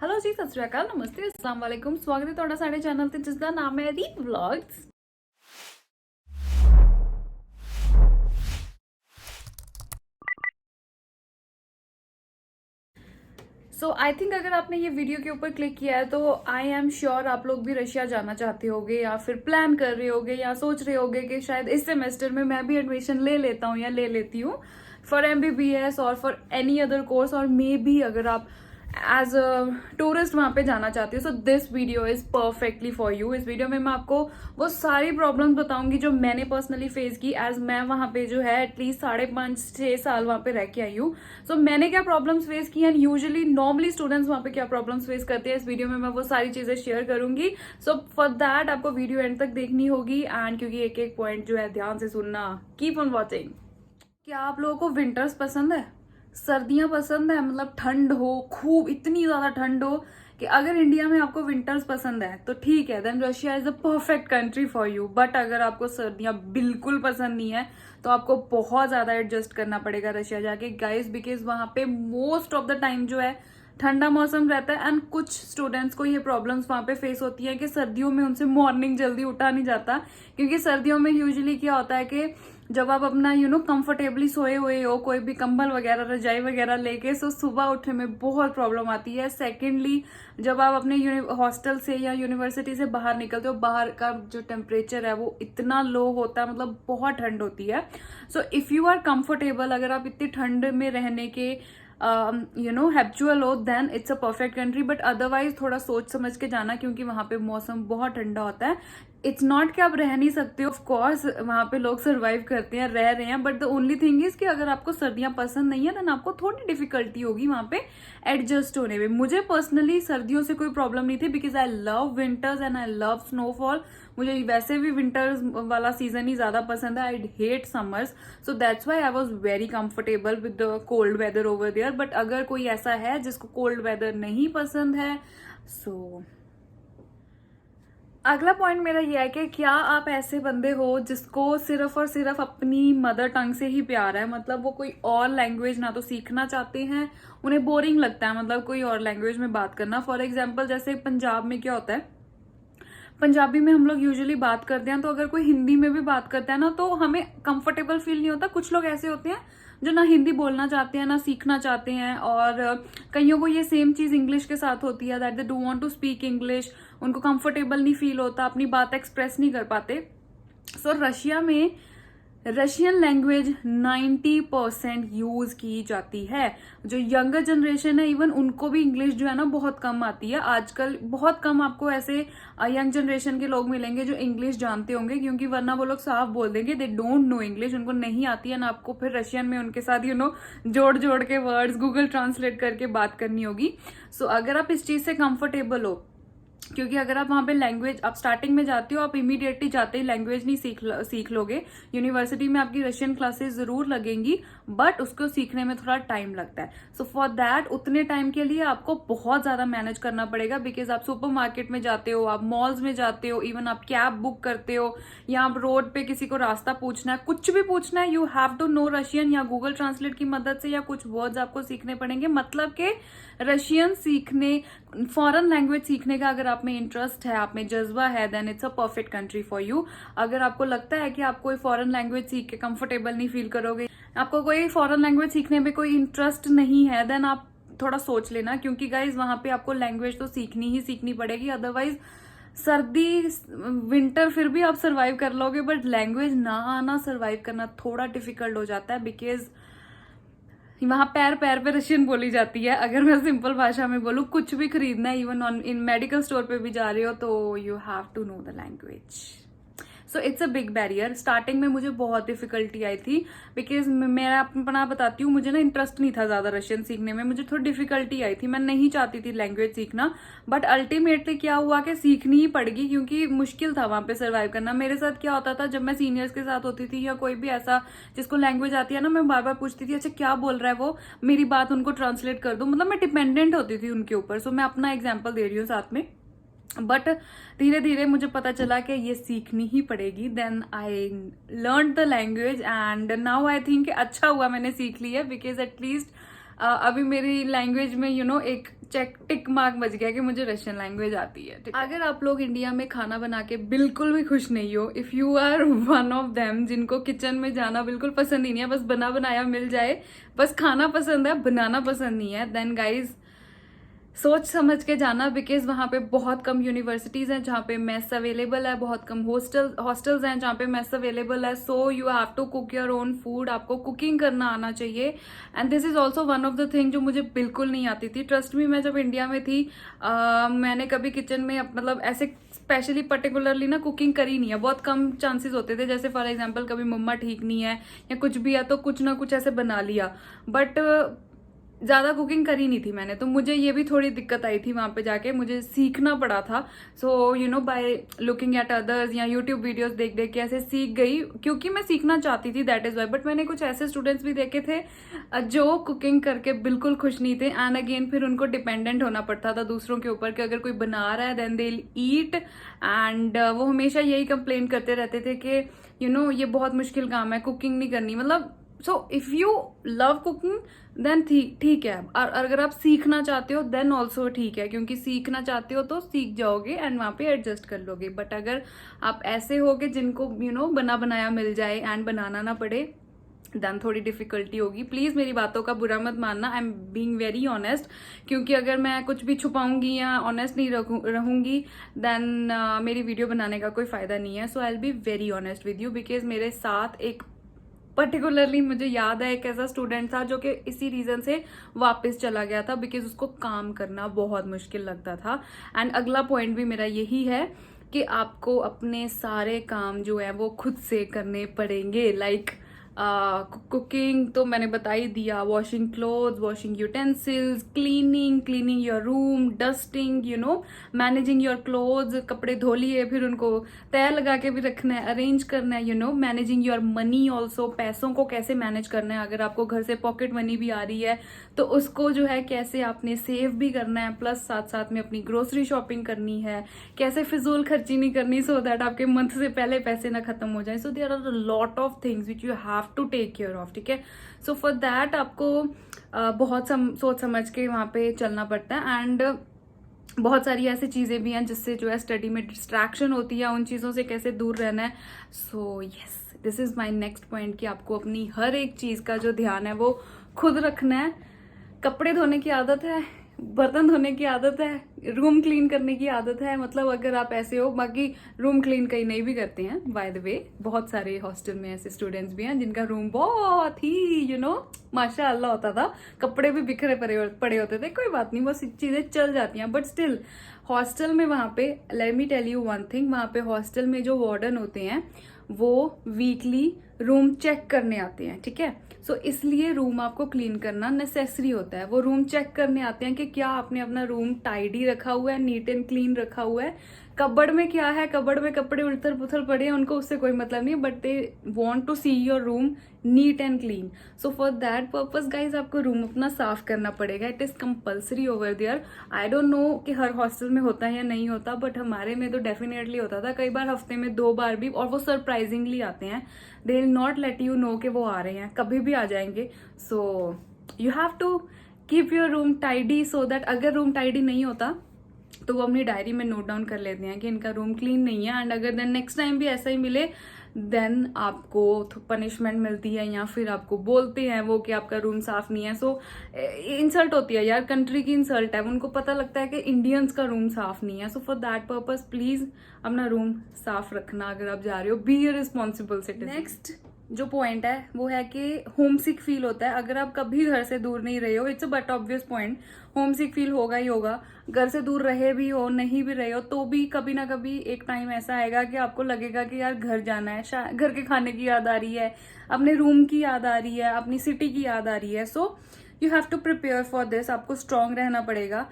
Hello जी, सत श्री अकाल, नमस्ते, अस्सलाम वालेकुम। स्वागत है ਤੁਹਾਡਾ ਸਾਡੇ ਚੈਨਲ ਤੇ ਜਿਸ ਦਾ ਨਾਮ ਹੈ ਰੀਤ ਵਲੌਗਸ। सो आई थिंक अगर आपने ये वीडियो के ऊपर क्लिक किया है तो आई एम श्योर आप लोग भी रशिया जाना चाहते होगे या फिर प्लान कर रहे होगे या सोच रहे होगे कि शायद इस सेमेस्टर में मैं भी एडमिशन ले लेता हूँ या ले लेती हूँ फॉर MBBS और फॉर एनी अदर कोर्स, और मे बी अगर आप एज अ टूरिस्ट वहां पे जाना चाहती हो। So this video is perfectly for you. इस वीडियो में मैं आपको वो सारी प्रॉब्लम्स बताऊंगी जो मैंने पर्सनली फेस की, एज मैं वहां पे जो है एटलीस्ट 5.5-6 साल वहां पे रह के आई हूँ। सो मैंने क्या प्रॉब्लम्स फेस की एंड यूजुअली नॉर्मली स्टूडेंट्स वहां पे क्या प्रॉब्लम्स फेस करते हैं, इस वीडियो में मैं वो सारी चीजें शेयर करूंगी। सो फॉर दैट आपको वीडियो एंड तक देखनी होगी, एंड क्योंकि एक एक पॉइंट जो है ध्यान से सुनना। Keep on watching. क्या आप लोगों को विंटर्स पसंद है? सर्दियां पसंद है? मतलब ठंड हो खूब, इतनी ज्यादा ठंड हो कि अगर इंडिया में आपको विंटर्स पसंद है तो ठीक है, then Russia is the perfect country for you. But अगर आपको सर्दियां बिल्कुल पसंद नहीं है तो आपको बहुत ज्यादा एडजस्ट करना पड़ेगा रशिया जाके गाइस, बिकॉज वहां पे मोस्ट ऑफ द टाइम जो है ठंडा मौसम रहता है। एंड कुछ स्टूडेंट्स को ये प्रॉब्लम्स वहां पे फेस होती है कि सर्दियों में उनसे मॉर्निंग जल्दी उठा नहीं जाता, क्योंकि सर्दियों में यूजुअली क्या होता है कि जब आप अपना कंफर्टेबली सोए हुए हो, कोई भी कंबल वगैरह रजाई वगैरह लेके, सो सुबह उठने में बहुत प्रॉब्लम आती है। सेकेंडली, जब आप अपने हॉस्टल से या यूनिवर्सिटी से बाहर निकलते हो, बाहर का जो टेम्परेचर है वो इतना लो होता है, मतलब बहुत ठंड होती है। So if you are comfortable, अगर आप इतनी ठंड में रहने के हैबिचुअल हो, then it's a perfect country. But otherwise थोड़ा सोच समझ के जाना, क्योंकि वहां पे मौसम बहुत ठंडा होता है। इट्स नॉट कि आप रह नहीं सकते हो, ऑफ कोर्स वहां पे लोग सर्वाइव करते हैं, रह रहे हैं, but the only thing is कि अगर आपको सर्दियां पसंद नहीं है देन आपको थोड़ी डिफिकल्टी होगी वहां पे एडजस्ट होने में। मुझे पर्सनली सर्दियों से कोई प्रॉब्लम नहीं थी, because I love winters and I love snowfall. मुझे वैसे भी विंटर्स वाला सीजन ही ज्यादा पसंद है, I hate summers. So that's why I was very comfortable with the cold weather over there. But अगर कोई ऐसा है जिसको कोल्ड वेदर नहीं पसंद है, सो अगला पॉइंट मेरा ये है कि क्या आप ऐसे बंदे हो जिसको सिर्फ और सिर्फ अपनी मदर टंग से ही प्यार है, मतलब वो कोई और लैंग्वेज ना तो सीखना चाहते हैं, उन्हें बोरिंग लगता है मतलब कोई और लैंग्वेज में बात करना। फॉर एग्जाम्पल, जैसे पंजाब में क्या होता है, पंजाबी में हम लोग यूजुअली बात करते हैं, तो अगर कोई हिंदी में भी बात करता है ना तो हमें कंफर्टेबल फील नहीं होता। कुछ लोग ऐसे होते हैं जो ना हिंदी बोलना चाहते हैं ना सीखना चाहते हैं, और कईयों को ये सेम चीज इंग्लिश के साथ होती है, that they do want to speak English, उनको कंफर्टेबल नहीं फील होता, अपनी बात एक्सप्रेस नहीं कर पाते। सो रशिया में रशियन लैंग्वेज 90% यूज की जाती है। जो यंगर जनरेशन है, इवन उनको भी इंग्लिश जो है ना बहुत कम आती है आजकल। बहुत कम आपको ऐसे यंग जनरेशन के लोग मिलेंगे जो इंग्लिश जानते होंगे, क्योंकि वरना वो लोग साफ बोल देंगे दे डोंट नो इंग्लिश, उनको नहीं आती है ना। आपको फिर रशियन में उनके साथ जोड़ जोड़ के वर्ड्स गूगल ट्रांसलेट करके बात करनी होगी। सो अगर आप इस चीज से कंफर्टेबल हो, क्योंकि अगर आप वहां पे लैंग्वेज आप स्टार्टिंग में जाते हो, आप इमीडिएटली जाते ही लैंग्वेज नहीं सीख लोगे। यूनिवर्सिटी में आपकी रशियन क्लासेस जरूर लगेंगी, बट उसको सीखने में थोड़ा टाइम लगता है। सो फॉर दैट उतने टाइम के लिए आपको बहुत ज्यादा मैनेज करना पड़ेगा, बिकॉज आप सुपरमार्केट में जाते हो, आप मॉल्स में जाते हो, इवन आप कैब बुक करते हो, या आप रोड पे किसी को रास्ता पूछना है, कुछ भी पूछना है, you have to know Russian, या गूगल ट्रांसलेट की मदद से या कुछ वर्ड्स आपको सीखने पड़ेंगे। मतलब के रशियन सीखने, फॉरेन लैंग्वेज सीखने का अगर आप में इंटरेस्ट है, आप में जज्बा है, then it's a perfect country for you. अगर आपको लगता है कि आप कोई फॉरेन लैंग्वेज सीख के कंफर्टेबल नहीं फील करोगे, आपको कोई फॉरेन लैंग्वेज सीखने में कोई इंटरेस्ट नहीं है, देन आप थोड़ा सोच लेना, क्योंकि गाइज वहां पे आपको लैंग्वेज तो सीखनी ही सीखनी पड़ेगी। अदरवाइज सर्दी विंटर फिर भी आप सर्वाइव कर लोगे, बट लैंग्वेज ना आना, सर्वाइव करना थोड़ा डिफिकल्ट हो जाता है, बिकॉज वहां पैर पैर पे रशियन बोली जाती है। अगर मैं सिंपल भाषा में बोलूं, कुछ भी खरीदना है, इवन इन मेडिकल स्टोर पे भी जा रहे हो, तो you have to know the language. So it's a big barrier. Starting में मुझे बहुत डिफिकल्टी आई थी, बिकॉज मैं अपना बताती हूँ, मुझे ना इंटरेस्ट नहीं था ज्यादा रशियन सीखने में, मुझे थोड़ी डिफिकल्टी आई थी, मैं नहीं चाहती थी लैंग्वेज सीखना। बट अल्टीमेटली क्या हुआ कि सीखनी ही पड़ेगी, क्योंकि मुश्किल था वहां पे सर्वाइव करना। मेरे साथ क्या होता था, जब मैं सीनियर्स के साथ होती थी या कोई भी ऐसा जिसको लैंग्वेज आती है ना, मैं बार बार पूछती थी अच्छा क्या बोल रहा है वो, मेरी बात उनको ट्रांसलेट कर दो, मतलब मैं डिपेंडेंट होती थी उनके ऊपर। सो मैं अपना एग्जाम्पल दे रही हूँ साथ में। बट धीरे धीरे मुझे पता चला कि ये सीखनी ही पड़ेगी। Then I learn the language and now I think अच्छा हुआ मैंने सीख ली है, बिकॉज एटलीस्ट अभी मेरी लैंग्वेज में एक चेक टिक मार्क बच गया कि मुझे रशियन लैंग्वेज आती है। अगर आप लोग इंडिया में खाना बना के बिल्कुल भी खुश नहीं हो, if you are one of them जिनको किचन में जाना बिल्कुल पसंद ही नहीं है, बस बना बनाया मिल जाए, बस खाना पसंद है, बनाना पसंद नहीं है, देन गाइज सोच समझ के जाना, बिकॉज वहाँ पे बहुत कम यूनिवर्सिटीज़ हैं जहाँ पे मेस अवेलेबल है, बहुत कम हॉस्टल्स हैं जहाँ पे मेस अवेलेबल है। So you have to cook your own food, आपको कुकिंग करना आना चाहिए। And this is also one of the thing जो मुझे बिल्कुल नहीं आती थी। ट्रस्ट मी, मैं जब इंडिया में थी मैंने कभी किचन में मतलब ऐसे स्पेशली पर्टिकुलरली ना कुकिंग करी नहीं है। बहुत कम चांसेस होते थे, जैसे फॉर एग्जाम्पल कभी मम्मा ठीक नहीं है या कुछ भी है तो कुछ ना कुछ ऐसे बना लिया, बट ज़्यादा कुकिंग करी नहीं थी मैंने। तो मुझे ये भी थोड़ी दिक्कत आई थी वहाँ पे जाके, मुझे सीखना पड़ा था। So you know by looking at others या यूट्यूब वीडियोस देख देख के ऐसे सीख गई, क्योंकि मैं सीखना चाहती थी, दैट इज़ वाई। बट मैंने कुछ ऐसे स्टूडेंट्स भी देखे थे जो कुकिंग करके बिल्कुल खुश नहीं थे, एंड अगेन फिर उनको डिपेंडेंट होना पड़ता था दूसरों के ऊपर कि अगर कोई बना रहा है then they will eat. And वो हमेशा यही कंप्लेन करते रहते थे कि यू नो ये बहुत मुश्किल काम है, कुकिंग नहीं करनी। मतलब so if you love cooking then ठीक है, और अगर आप सीखना चाहते हो देन ऑल्सो ठीक है, क्योंकि सीखना चाहते हो तो सीख जाओगे एंड वहाँ पे एडजस्ट कर लोगे। बट अगर आप ऐसे होगे जिनको यू नो बना बनाया मिल जाए एंड बनाना ना पड़े, देन थोड़ी डिफिकल्टी होगी। प्लीज मेरी बातों का बुरा मत मानना, I am being very honest, क्योंकि अगर मैं कुछ भी छुपाऊंगी या ऑनेस्ट नहीं रहूंगी देन मेरी वीडियो बनाने का कोई फायदा नहीं है। So I will be very honest with you, because मेरे साथ एक पर्टिकुलरली मुझे याद है एक ऐसा स्टूडेंट था जो कि इसी रीजन से वापस चला गया था, बिकॉज उसको काम करना बहुत मुश्किल लगता था। एंड अगला पॉइंट भी मेरा यही है कि आपको अपने सारे काम जो है वो खुद से करने पड़ेंगे। लाइक कुकिंग तो मैंने बता ही दिया, washing clothes, washing utensils, cleaning your room, dusting, you know managing your clothes, कपड़े धो लिए फिर उनको तय लगा के भी रखना है, अरेंज करना है, you know managing your money also, पैसों को कैसे मैनेज करना है। अगर आपको घर से पॉकेट मनी भी आ रही है तो उसको जो है कैसे आपने सेव भी करना है, प्लस साथ साथ में अपनी ग्रोसरी शॉपिंग करनी है, कैसे फिजूल खर्ची नहीं करनी सो दैट आपके मंथ से पहले पैसे ना खत्म हो जाए। So there are a lot of things which you have to take care of, ठीक है। सो फॉर दैट आपको बहुत सोच समझ के वहाँ पे चलना पड़ता है। एंड बहुत सारी ऐसी चीज़ें भी हैं जिससे जो है स्टडी में डिस्ट्रैक्शन होती है, उन चीज़ों से कैसे दूर रहना है। So yes, this is my next point कि आपको अपनी हर एक चीज़ का जो ध्यान है वो खुद रखना है। कपड़े धोने की आदत है, बर्तन धोने की आदत है, रूम क्लीन करने की आदत है, मतलब अगर आप ऐसे हो। बाकी रूम क्लीन कहीं नहीं भी करते हैं बाय द वे, बहुत सारे हॉस्टल में ऐसे स्टूडेंट्स भी हैं जिनका रूम बहुत ही यू नो माशाअल्लाह होता था, कपड़े भी बिखरे पड़े होते थे, कोई बात नहीं, वो चीजें चल जाती हैं। बट स्टिल हॉस्टल में वहाँ पे let me tell you one thing, वहाँ पे हॉस्टल में जो वार्डन होते हैं वो वीकली रूम चेक करने आते हैं, ठीक है। सो इसलिए रूम आपको क्लीन करना नेसेसरी होता है। वो रूम चेक करने आते हैं कि क्या आपने अपना रूम टाइडी रखा हुआ है, नीट एंड क्लीन रखा हुआ है, कबर्ड में क्या है, कबर्ड में कपड़े उथल पुथल पड़े हैं, उनको उससे कोई मतलब नहीं, but they want to see your room neat and clean. So for that purpose guys आपको रूम अपना साफ करना पड़ेगा, it is compulsory over there. I don't know कि हर हॉस्टल में होता है या नहीं होता, बट हमारे में तो डेफिनेटली होता था, कई बार हफ्ते में 2 बार भी, और वो सरप्राइजिंगली आते हैं, they will not let you know कि वो आ रहे हैं, कभी भी आ जाएंगे। So you have to keep your room tidy, so that अगर रूम टाइडी नहीं होता तो वो अपनी डायरी में नोट डाउन कर लेते हैं कि इनका रूम क्लीन नहीं है। एंड अगर देन नेक्स्ट टाइम भी ऐसा ही मिले देन आपको पनिशमेंट मिलती है, या फिर आपको बोलते हैं वो कि आपका रूम साफ नहीं है। सो इंसल्ट होती है यार, कंट्री की इंसल्ट है, उनको पता लगता है कि इंडियंस का रूम साफ नहीं है। So for that purpose please अपना रूम साफ रखना अगर आप जा रहे हो, be a responsible citizen. Next जो पॉइंट है वो है कि होम सिक फील होता है अगर आप कभी घर से दूर नहीं रहे हो। It's a but obvious point, home sick feel होगा ही होगा, घर से दूर रहे भी हो नहीं भी रहे हो तो भी कभी ना कभी एक टाइम ऐसा आएगा कि आपको लगेगा कि यार घर जाना है, घर के खाने की याद आ रही है, अपने रूम की याद आ रही है, अपनी सिटी की याद आ रही है। So you have to prepare for this, आपको स्ट्रांग रहना पड़ेगा।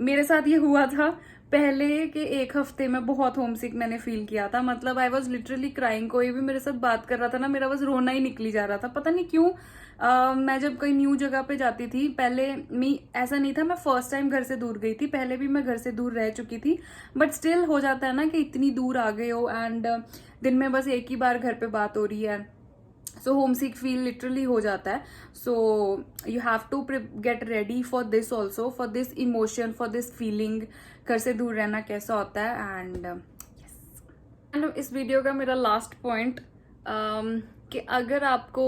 मेरे साथ ये हुआ था पहले के 1 हफ्ते में, बहुत होमसिक मैंने फील किया था, मतलब आई वॉज लिटरली क्राइंग। कोई भी मेरे साथ बात कर रहा था ना, मेरा बस रोना ही निकली जा रहा था, पता नहीं क्यों। मैं जब कोई न्यू जगह पे जाती थी, पहले मैं ऐसा नहीं था, मैं फर्स्ट टाइम घर से दूर गई थी, पहले भी मैं घर से दूर रह चुकी थी, बट स्टिल हो जाता है ना कि इतनी दूर आ गए हो एंड दिन में बस एक ही बार घर पे बात हो रही है, so home sick feel literally हो जाता है. So you have to get ready for this also, for this emotion, for this feeling. घर से दूर रहना कैसा होता है. एंड इस वीडियो का मेरा लास्ट पॉइंट कि अगर आपको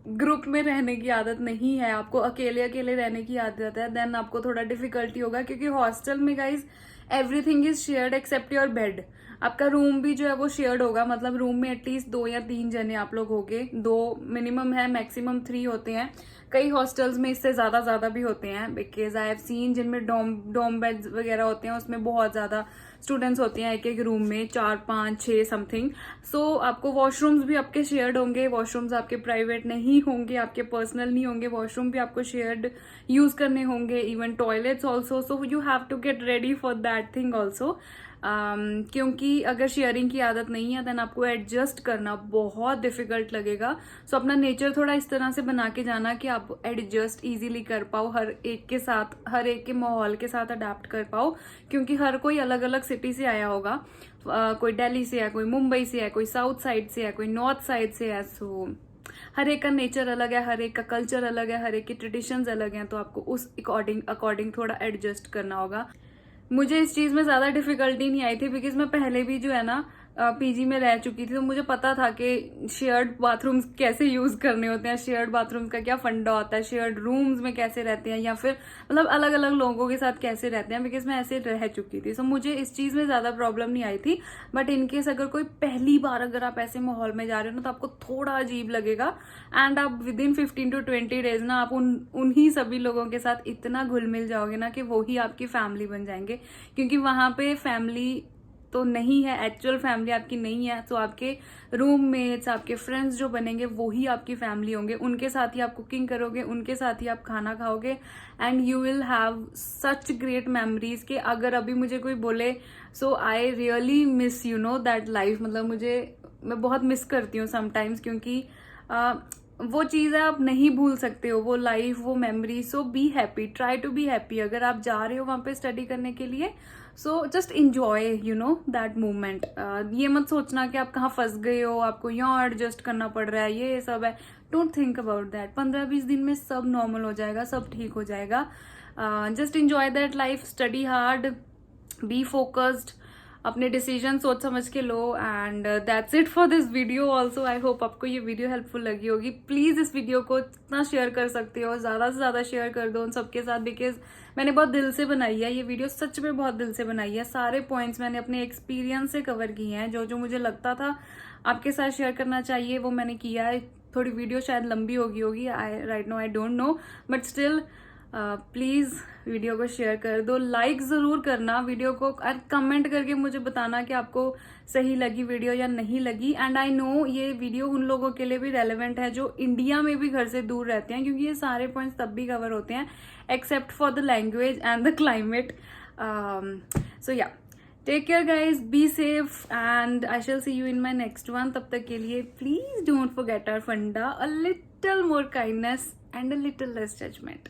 ग्रुप में रहने की आदत नहीं है, आपको अकेले अकेले रहने की आदत है, देन आपको थोड़ा डिफिकल्टी होगा. क्योंकि हॉस्टल में guys everything is shared except your bed. आपका रूम भी जो है वो शेयर्ड होगा. मतलब रूम में एटलीस्ट 2 या 3 जने आप लोग होगे. 2 मिनिमम है, मैक्सिमम 3 होते हैं. कई हॉस्टल्स में इससे ज्यादा भी होते हैं, बिकॉज आई हैव सीन जिनमें डॉम बेड्स वगैरह होते हैं, उसमें बहुत ज्यादा स्टूडेंट्स होते हैं एक एक रूम में, 4, 5, 6 समथिंग. सो आपको वॉशरूम्स भी आपके शेयर्ड होंगे. वॉशरूम्स आपके प्राइवेट नहीं होंगे, आपके पर्सनल नहीं होंगे. वॉशरूम भी आपको शेयर्ड यूज करने होंगे, even toilets also. So you have to get ready for that thing also. क्योंकि अगर शेयरिंग की आदत नहीं है देन आपको एडजस्ट करना बहुत डिफिकल्ट लगेगा. सो अपना नेचर थोड़ा इस तरह से बना के जाना कि आप एडजस्ट इजीली कर पाओ हर एक के साथ, हर एक के माहौल के साथ अडेप्ट कर पाओ. क्योंकि हर कोई अलग अलग सिटी से आया होगा. कोई दिल्ली से है, कोई मुंबई से है, कोई साउथ साइड से है, कोई नॉर्थ साइड से है. सो हर एक का नेचर अलग है, हर एक का कल्चर अलग है, हर एक की ट्रेडिशंस अलग हैं. तो आपको उस अकॉर्डिंग थोड़ा एडजस्ट करना होगा. मुझे इस चीज में ज्यादा डिफिकल्टी नहीं आई थी बिकॉज मैं पहले भी जो है ना पीजी में रह चुकी थी. तो मुझे पता था कि शेयर्ड बाथरूम्स कैसे यूज करने होते हैं, शेयर्ड बाथरूम्स का क्या फंडा होता है, शेयर्ड रूम्स में कैसे रहते हैं, या फिर मतलब अलग अलग लोगों के साथ कैसे रहते हैं, बिकॉज मैं ऐसे रह चुकी थी. सो मुझे इस चीज में ज्यादा प्रॉब्लम नहीं आई थी. बट इनकेस अगर कोई पहली बार अगर आप ऐसे माहौल में जा रहे हो ना, तो आपको थोड़ा अजीब लगेगा. एंड आप विद इन 15 to 20 डेज ना आप उन्हीं सभी लोगों के साथ इतना घुल मिल जाओगे ना कि वो ही आपकी फैमिली बन जाएंगे. क्योंकि वहां पे फैमिली तो नहीं है, एक्चुअल फैमिली आपकी नहीं है. तो आपके रूममेट्स, आपके फ्रेंड्स जो बनेंगे वो ही आपकी फैमिली होंगे. उनके साथ ही आप कुकिंग करोगे, उनके साथ ही आप खाना खाओगे. And you will have such great memories कि अगर अभी मुझे कोई बोले, so I really miss that life. मतलब मैं बहुत मिस करती हूँ समटाइम्स. क्योंकि वो चीज है आप नहीं भूल सकते हो, वो लाइफ, वो memory. So be happy, try to be happy. अगर आप जा रहे हो वहां पे स्टडी करने के लिए, so just enjoy that moment. ये मत सोचना कि आप कहाँ फंस गए हो, आपको यहाँ एडजस्ट करना पड़ रहा है, ये सब है. Don't think about that. 15-20 दिन में सब नॉर्मल हो जाएगा, सब ठीक हो जाएगा. Just enjoy that life, study hard, be focused, अपने डिसीजन सोच समझ के लो. And that's it for this video also. I hope आपको ये वीडियो हेल्पफुल लगी होगी. प्लीज इस वीडियो को जितना शेयर कर सकते हो ज्यादा से ज्यादा शेयर कर दो उन सबके साथ, बिकॉज मैंने बहुत दिल से बनाई है ये वीडियो. सच में बहुत दिल से बनाई है. सारे पॉइंट्स मैंने अपने एक्सपीरियंस से कवर किए हैं. जो जो मुझे लगता था आपके साथ शेयर करना चाहिए वो मैंने किया है. थोड़ी वीडियो शायद लंबी होगी right no, I don't know, but still please video को शेयर कर दो. लाइक जरूर करना वीडियो को, और कमेंट करके मुझे बताना कि आपको सही लगी वीडियो या नहीं लगी. एंड आई नो ये वीडियो उन लोगों के लिए भी रेलेवेंट है जो इंडिया में भी घर से दूर रहते हैं, क्योंकि ये सारे पॉइंट्स तब भी कवर होते हैं except for the language and the climate. So ya, take care guys, be safe, and I shall see you in my next one. तब तक के लिए प्लीज डोंट फॉरगेट आवर फंडा, a little more kindness and a little less judgement.